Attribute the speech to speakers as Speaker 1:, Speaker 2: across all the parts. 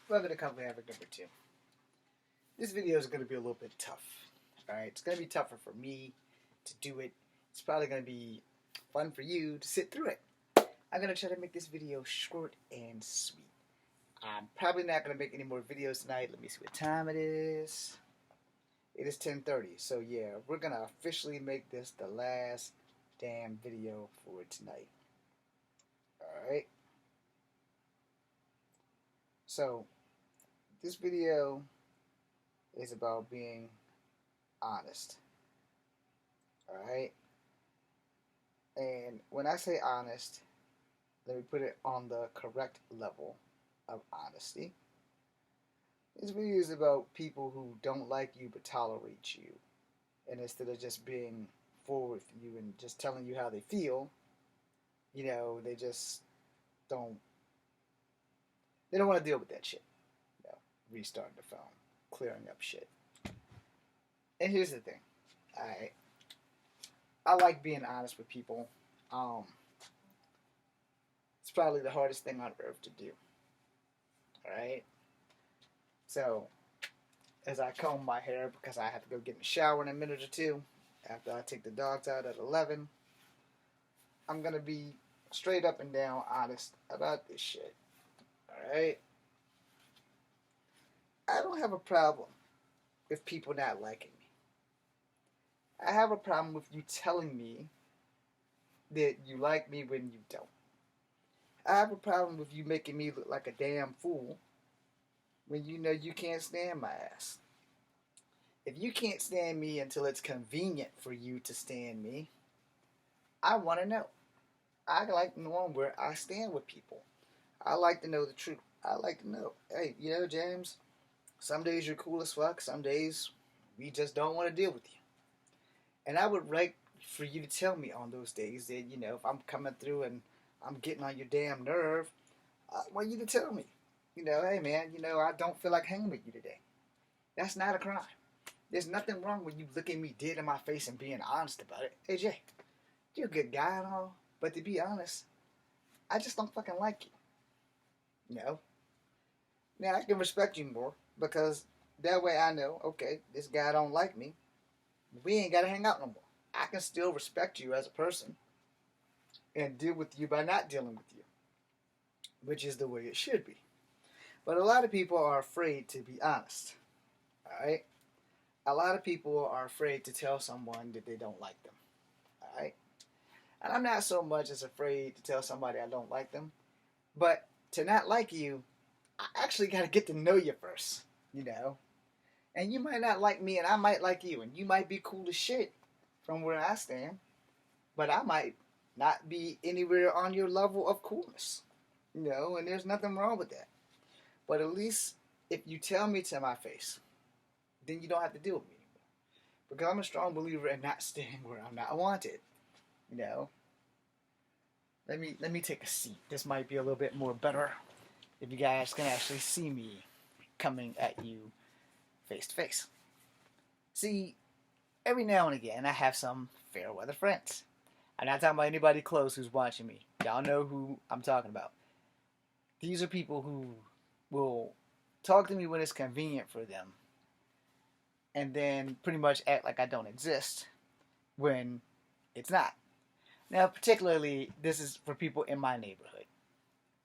Speaker 1: Welcome to Company Havoc number 2. This video is going to be a little bit tough. Alright, it's going to be tougher for me to do it. It's probably going to be fun for you to sit through it. I'm going to try to make this video short and sweet. I'm probably not going to make any more videos tonight. Let me see what time it is. It is 10:30. So yeah, we're going to officially make this the last damn video for tonight. Alright. So, this video is about being honest. Alright? And when I say honest, let me put it on the correct level of honesty. This video is about people who don't like you but tolerate you. And instead of just being forward with you and just telling you how they feel, you know, they just don't want to deal with that shit. You know, restarting the phone, clearing up shit. And here's the thing. I like being honest with people. It's probably the hardest thing on earth to do. Alright? So, as I comb my hair, because I have to go get in the shower in a minute or two, after I take the dogs out at 11, I'm going to be straight up and down honest about this shit. Alright? I don't have a problem with people not liking me. I have a problem with you telling me that you like me when you don't. I have a problem with you making me look like a damn fool when you know you can't stand my ass. If you can't stand me until it's convenient for you to stand me, I want to know. I like knowing where I stand with people. I like to know the truth. I like to know, hey, you know, James, some days you're cool as fuck, some days we just don't want to deal with you. And I would like for you to tell me on those days that, you know, if I'm coming through and I'm getting on your damn nerve, I want you to tell me, you know, hey man, you know, I don't feel like hanging with you today. That's not a crime. There's nothing wrong with you looking me dead in my face and being honest about it. Hey Jay, you're a good guy and all, but to be honest, I just don't fucking like you. You know? Now I can respect you more because that way I know, okay, this guy don't like me. We ain't gotta hang out no more. I can still respect you as a person and deal with you by not dealing with you, which is the way it should be. But a lot of people are afraid to be honest. Alright? A lot of people are afraid to tell someone that they don't like them. Alright? And I'm not so much as afraid to tell somebody I don't like them, but to not like you, I actually got to get to know you first, you know. And you might not like me and I might like you, and you might be cool as shit from where I stand, but I might not be anywhere on your level of coolness, you know, and there's nothing wrong with that. But at least if you tell me to my face, then you don't have to deal with me anymore. Because I'm a strong believer in not staying where I'm not wanted, you know. Let me take a seat. This might be a little bit more better if you guys can actually see me coming at you face to face. See, every now and again I have some fair weather friends. I'm not talking about anybody close who's watching me. Y'all know who I'm talking about. These are people who will talk to me when it's convenient for them and then pretty much act like I don't exist when it's not. Now, particularly, this is for people in my neighborhood.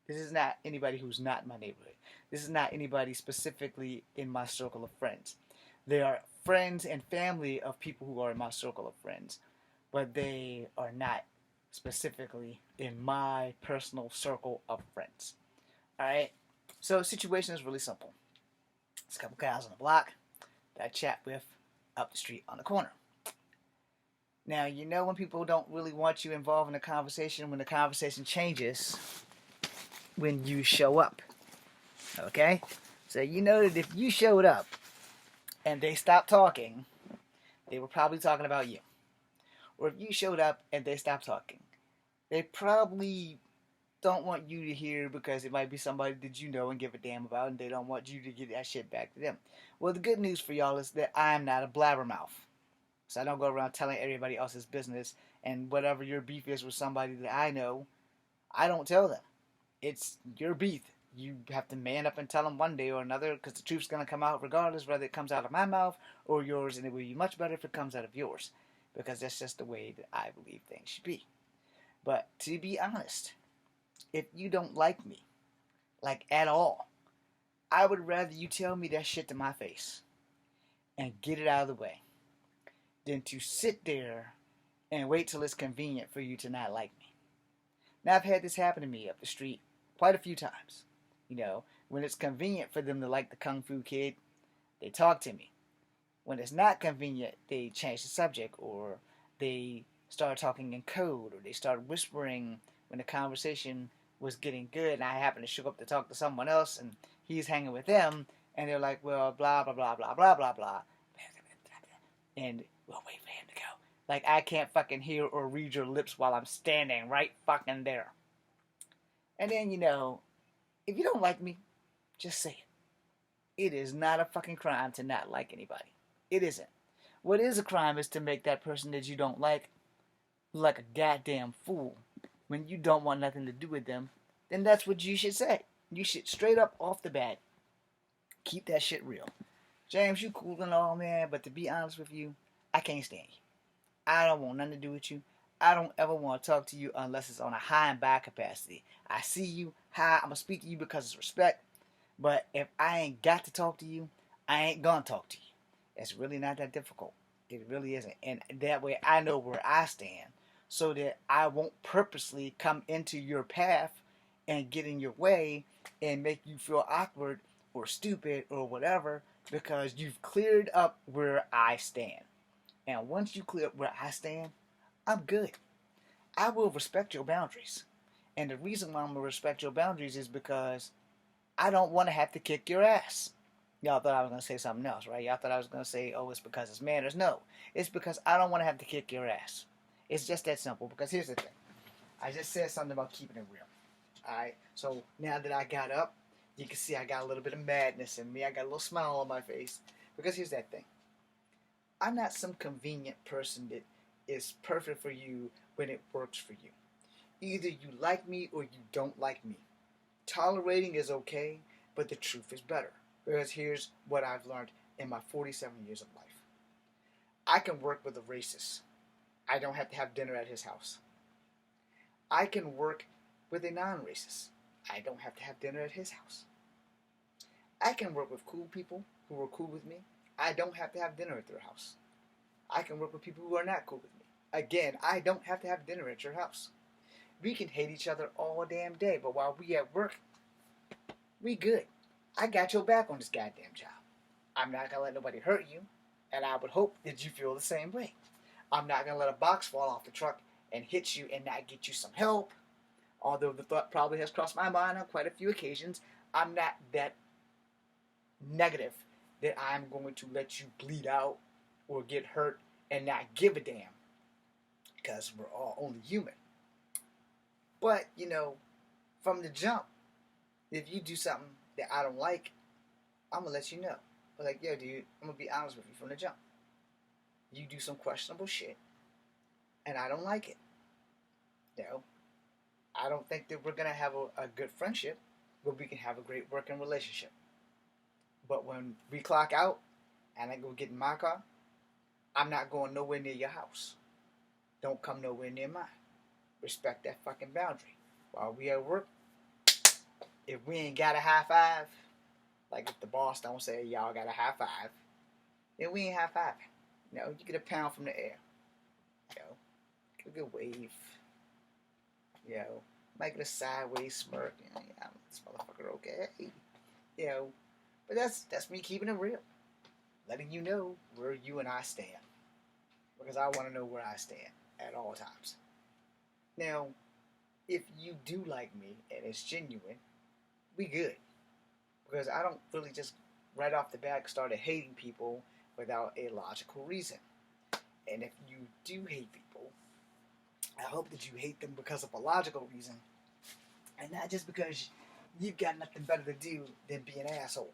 Speaker 1: This is not anybody who's not in my neighborhood. This is not anybody specifically in my circle of friends. They are friends and family of people who are in my circle of friends, but they are not specifically in my personal circle of friends. Alright? So, the situation is really simple. There's a couple guys on the block that I chat with up the street on the corner. Now, you know when people don't really want you involved in a conversation, when the conversation changes when you show up. Okay? So you know that if you showed up and they stopped talking, they were probably talking about you. Or if you showed up and they stopped talking, they probably don't want you to hear because it might be somebody that you know and give a damn about and they don't want you to get that shit back to them. Well, the good news for y'all is that I'm not a blabbermouth. So I don't go around telling everybody else's business, and whatever your beef is with somebody that I know, I don't tell them. It's your beef. You have to man up and tell them one day or another, because the truth's going to come out regardless, whether it comes out of my mouth or yours, and it will be much better if it comes out of yours, because that's just the way that I believe things should be. But to be honest, if you don't like me, like at all, I would rather you tell me that shit to my face and get it out of the way than to sit there and wait till it's convenient for you to not like me. Now, I've had this happen to me up the street quite a few times. You know, when it's convenient for them to like the Kung Fu Kid, they talk to me. When it's not convenient, they change the subject, or they start talking in code, or they start whispering when the conversation was getting good and I happen to show up to talk to someone else and he's hanging with them, and they're like, well, blah, blah, blah, blah, blah, blah, blah. And we'll wait for him to go. Like, I can't fucking hear or read your lips while I'm standing right fucking there. And then, if you don't like me, just say it. It is not a fucking crime to not like anybody. It isn't. What is a crime is to make that person that you don't like look like a goddamn fool. When you don't want nothing to do with them, then that's what you should say. You should straight up off the bat keep that shit real. James, you cool and all, man, but to be honest with you, I can't stand you. I don't want nothing to do with you. I don't ever want to talk to you unless it's on a high and bad capacity. I see you, hi, I'm going to speak to you because it's respect. But if I ain't got to talk to you, I ain't going to talk to you. It's really not that difficult. It really isn't. And that way I know where I stand, so that I won't purposely come into your path and get in your way and make you feel awkward or stupid or whatever, because you've cleared up where I stand. And once you clear up where I stand, I'm good. I will respect your boundaries. And the reason why I'm going to respect your boundaries is because I don't want to have to kick your ass. Y'all thought I was going to say something else, right? Y'all thought I was going to say, oh, it's because it's manners. No, it's because I don't want to have to kick your ass. It's just that simple. Because here's the thing. I just said something about keeping it real. Alright? So now that I got up, you can see I got a little bit of madness in me. I got a little smile on my face. Because here's that thing. I'm not some convenient person that is perfect for you when it works for you. Either you like me or you don't like me. Tolerating is okay, but the truth is better. Because here's what I've learned in my 47 years of life. I can work with a racist. I don't have to have dinner at his house. I can work with a non-racist. I don't have to have dinner at his house. I can work with cool people who are cool with me. I don't have to have dinner at their house. I can work with people who are not cool with me. Again, I don't have to have dinner at your house. We can hate each other all damn day, but while we at work, we good. I got your back on this goddamn job. I'm not gonna let nobody hurt you, and I would hope that you feel the same way. I'm not gonna let a box fall off the truck and hit you and not get you some help. Although the thought probably has crossed my mind on quite a few occasions, I'm not that negative that I'm going to let you bleed out or get hurt and not give a damn. Because we're all only human. But, from the jump, if you do something that I don't like, I'm going to let you know. But like, yo, dude, I'm going to be honest with you from the jump. You do some questionable shit, and I don't like it. I don't think that we're going to have a good friendship, but we can have a great working relationship. But when we clock out, and I go get in my car, I'm not going nowhere near your house. Don't come nowhere near mine. Respect that fucking boundary. While we at work, if we ain't got a high five, like if the boss don't say, y'all got a high five, then we ain't high fiving. You get a pound from the air. Get a good wave. Might get a sideways smirk. This motherfucker okay. But that's me keeping it real. Letting you know where you and I stand. Because I want to know where I stand at all times. Now, if you do like me and it's genuine, we good. Because I don't really just right off the bat started hating people without a logical reason. And if you do hate people, I hope that you hate them because of a logical reason. And not just because you've got nothing better to do than be an asshole.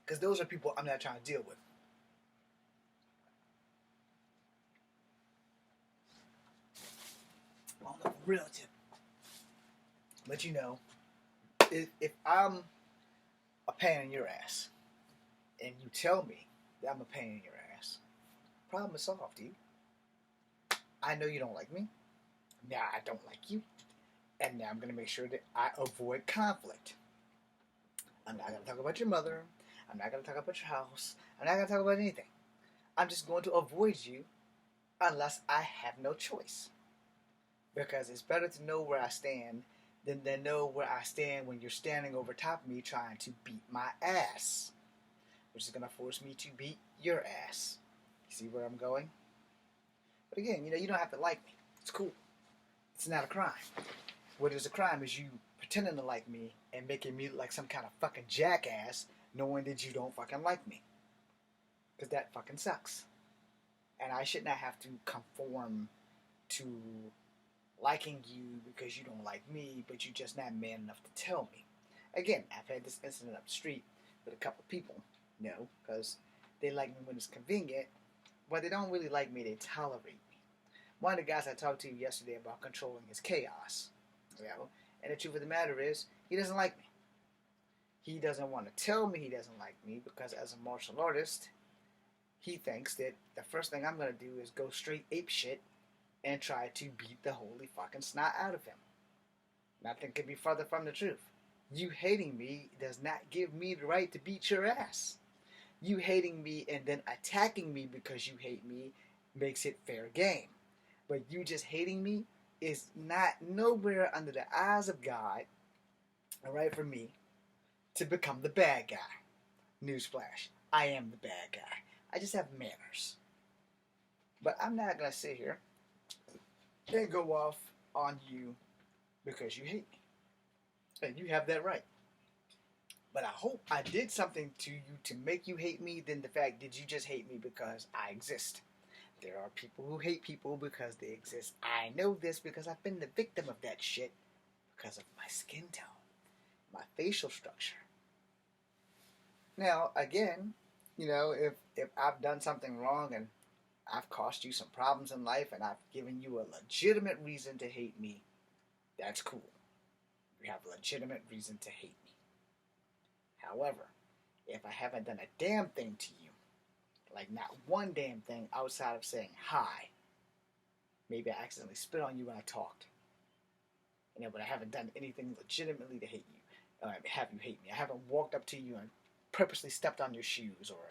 Speaker 1: Because those are people I'm not trying to deal with. know, relative. But you know, if I'm a pain in your ass, and you tell me that I'm a pain in your ass, problem is solved, dude. I know you don't like me. Now I don't like you. And now I'm going to make sure that I avoid conflict. I'm not going to talk about your mother. I'm not going to talk about your house. I'm not going to talk about anything. I'm just going to avoid you unless I have no choice. Because it's better to know where I stand than to know where I stand when you're standing over top of me trying to beat my ass. Which is going to force me to beat your ass. You see where I'm going? But again, you know, you don't have to like me. It's cool. It's not a crime. What is a crime is you pretending to like me and making me look like some kind of fucking jackass knowing that you don't fucking like me. Because that fucking sucks. And I should not have to conform to liking you because you don't like me, but you're just not man enough to tell me. Again, I've had this incident up the street with a couple of people, you know, because they like me when it's convenient, but they don't really like me, they tolerate me. One of the guys I talked to yesterday about controlling his chaos, you know, and the truth of the matter is, he doesn't like me. He doesn't want to tell me he doesn't like me because as a martial artist, he thinks that the first thing I'm going to do is go straight ape shit and try to beat the holy fucking snot out of him. Nothing could be further from the truth. You hating me does not give me the right to beat your ass. You hating me and then attacking me because you hate me makes it fair game. But you just hating me is not nowhere under the eyes of God, alright, for me to become the bad guy. Newsflash, I am the bad guy. I just have manners. But I'm not going to sit here and go off on you because you hate me. And you have that right. But I hope I did something to you to make you hate me than the fact that you just hate me because I exist. There are people who hate people because they exist. I know this because I've been the victim of that shit because of my skin tone, my facial structure. Now, again, you know, if I've done something wrong and I've caused you some problems in life and I've given you a legitimate reason to hate me, that's cool. You have a legitimate reason to hate me. However, if I haven't done a damn thing to you, like not one damn thing outside of saying hi, maybe I accidentally spit on you when I talked, you know, but I haven't done anything legitimately to hate you, have you hate me. I haven't walked up to you and purposely stepped on your shoes or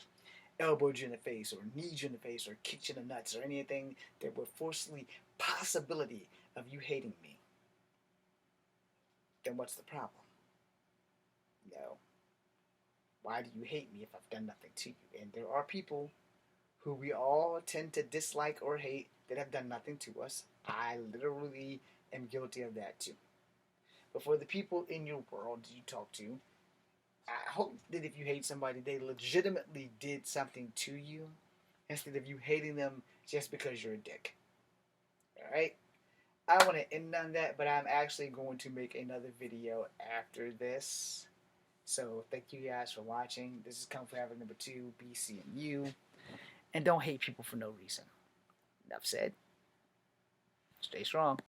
Speaker 1: elbowed you in the face or kneed you in the face or kicked you in the nuts or anything that would forcefully possibility of you hating me, then what's the problem? No. Why do you hate me if I've done nothing to you? And there are people who we all tend to dislike or hate that have done nothing to us. I literally am guilty of that too. But for the people in your world that you talk to, I hope that if you hate somebody, they legitimately did something to you instead of you hating them just because you're a dick. Alright? I want to end on that, but I'm actually going to make another video after this. So thank you guys for watching. This is Kung Fu Havoc number 2, BCMU. And don't hate people for no reason. Enough said. Stay strong.